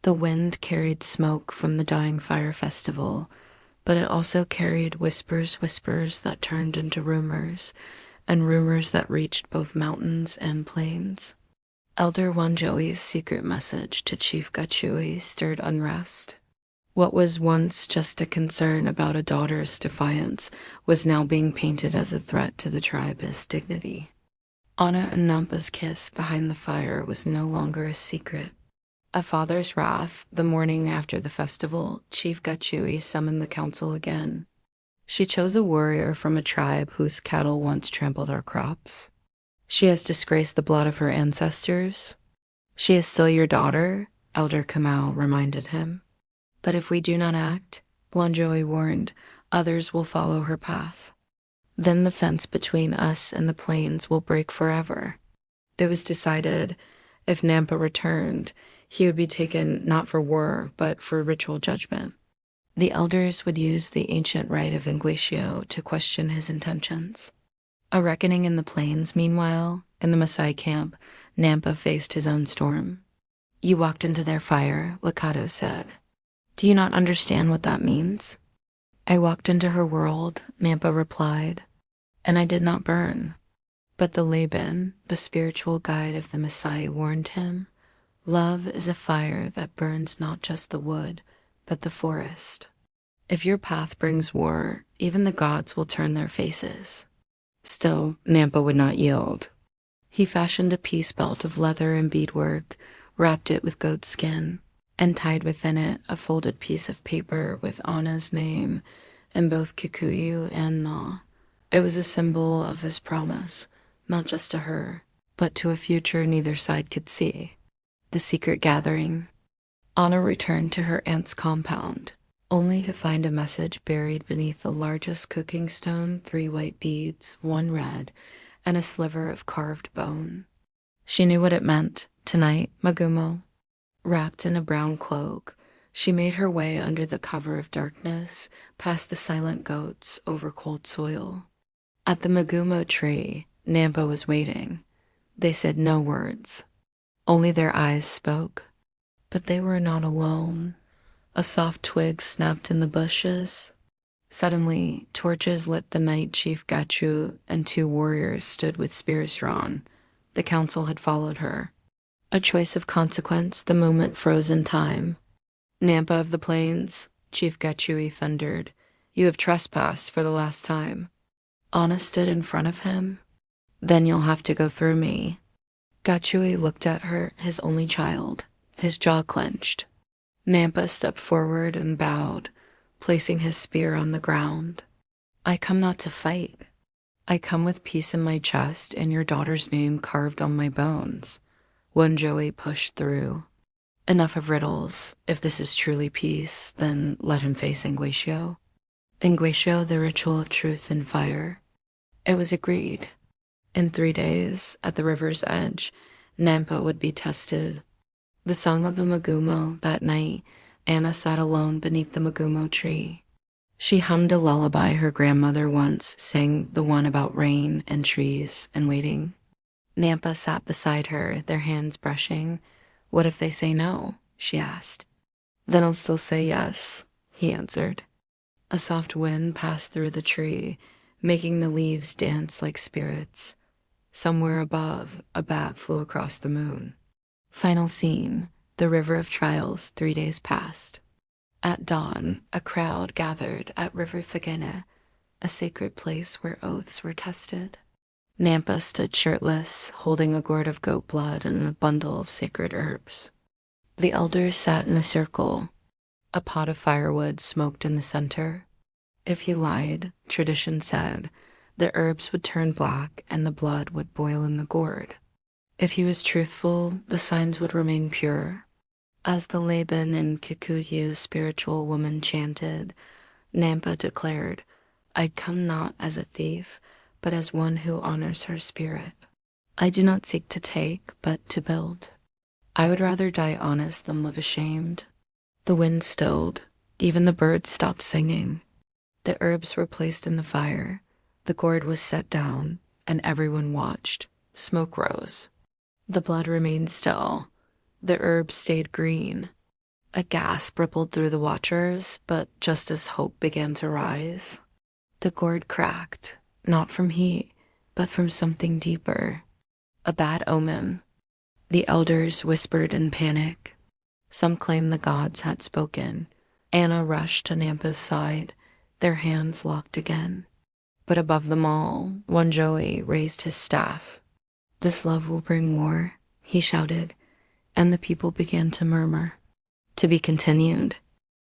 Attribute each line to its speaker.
Speaker 1: The wind carried smoke from the dying fire festival, but it also carried whispers that turned into rumors, and rumors that reached both mountains and plains. Elder Wanjohi's secret message to Chief Gachui stirred unrest. What was once just a concern about a daughter's defiance was now being painted as a threat to the tribe's dignity. Anna and Nampa's kiss behind the fire was no longer a secret. A father's wrath, the morning after the festival, Chief Gachui summoned the council again. She chose a warrior from a tribe whose cattle once trampled our crops. She has disgraced the blood of her ancestors. She is still your daughter, Elder Kamau reminded him. But if we do not act, Wanjohi warned, others will follow her path. Then the fence between us and the plains will break forever. It was decided, if Nampa returned, he would be taken not for war, but for ritual judgment. The elders would use the ancient rite of Inglesio to question his intentions. A reckoning in the plains, meanwhile, in the Maasai camp, Nampa faced his own storm. You walked into their fire, Wakado said. Do you not understand what that means? I walked into her world, Nampa replied, and I did not burn. But the Laban, the spiritual guide of the Maasai, warned him, love is a fire that burns not just the wood, but the forest. If your path brings war, even the gods will turn their faces. Still, Nampa would not yield. He fashioned a peace belt of leather and beadwork, wrapped it with goat skin, and tied within it a folded piece of paper with Anna's name in both Kikuyu and Na. It was a symbol of his promise, not just to her, but to a future neither side could see. The secret gathering. Anna returned to her aunt's compound, only to find a message buried beneath the largest cooking stone, 3 white beads, 1 red, and a sliver of carved bone. She knew what it meant. Tonight, Magumo. Wrapped in a brown cloak, she made her way under the cover of darkness, past the silent goats, over cold soil. At the Magumo tree, Nampa was waiting. They said no words. Only their eyes spoke. But they were not alone. A soft twig snapped in the bushes. Suddenly, torches lit the night. Chief Gachu and 2 warriors stood with spears drawn. The council had followed her. A choice of consequence, the moment froze in time. Nampa of the plains, Chief Gachui thundered, you have trespassed for the last time. Anna stood in front of him. Then you'll have to go through me. Gachui looked at her, his only child, his jaw clenched. Nampa stepped forward and bowed, placing his spear on the ground. I come not to fight. I come with peace in my chest and your daughter's name carved on my bones. Wanjohi pushed through. Enough of riddles. If this is truly peace, then let him face Inglesio. Inglesio, the ritual of truth and fire. It was agreed. In 3 days, at the river's edge, Nampa would be tested. The song of the Magumo that night, Anna sat alone beneath the Magumo tree. She hummed a lullaby her grandmother once sang, the one about rain and trees and waiting. Nampa sat beside her, their hands brushing. What if they say no? She asked. Then I'll still say yes, he answered. A soft wind passed through the tree, making the leaves dance like spirits. Somewhere above, a bat flew across the moon. Final scene, the River of Trials, 3 days passed. At dawn, a crowd gathered at River Thagana, a sacred place where oaths were tested. Nampa stood shirtless, holding a gourd of goat blood and a bundle of sacred herbs. The elders sat in a circle. A pot of firewood smoked in the center. If he lied, tradition said, the herbs would turn black and the blood would boil in the gourd. If he was truthful, the signs would remain pure. As the Laban and Kikuyu spiritual woman chanted, Nampa declared, I'd come not as a thief, but as one who honors her spirit. I do not seek to take, but to build. I would rather die honest than live ashamed. The wind stilled. Even the birds stopped singing. The herbs were placed in the fire. The gourd was set down, and everyone watched. Smoke rose. The blood remained still. The herbs stayed green. A gasp rippled through the watchers, but just as hope began to rise, the gourd cracked, not from heat, but from something deeper. A bad omen. The elders whispered in panic. Some claimed the gods had spoken. Anna rushed to Nampa's side, their hands locked again. But above them all, Wanjohi raised his staff. "This love will bring war," he shouted, and the people began to murmur. "To be continued,"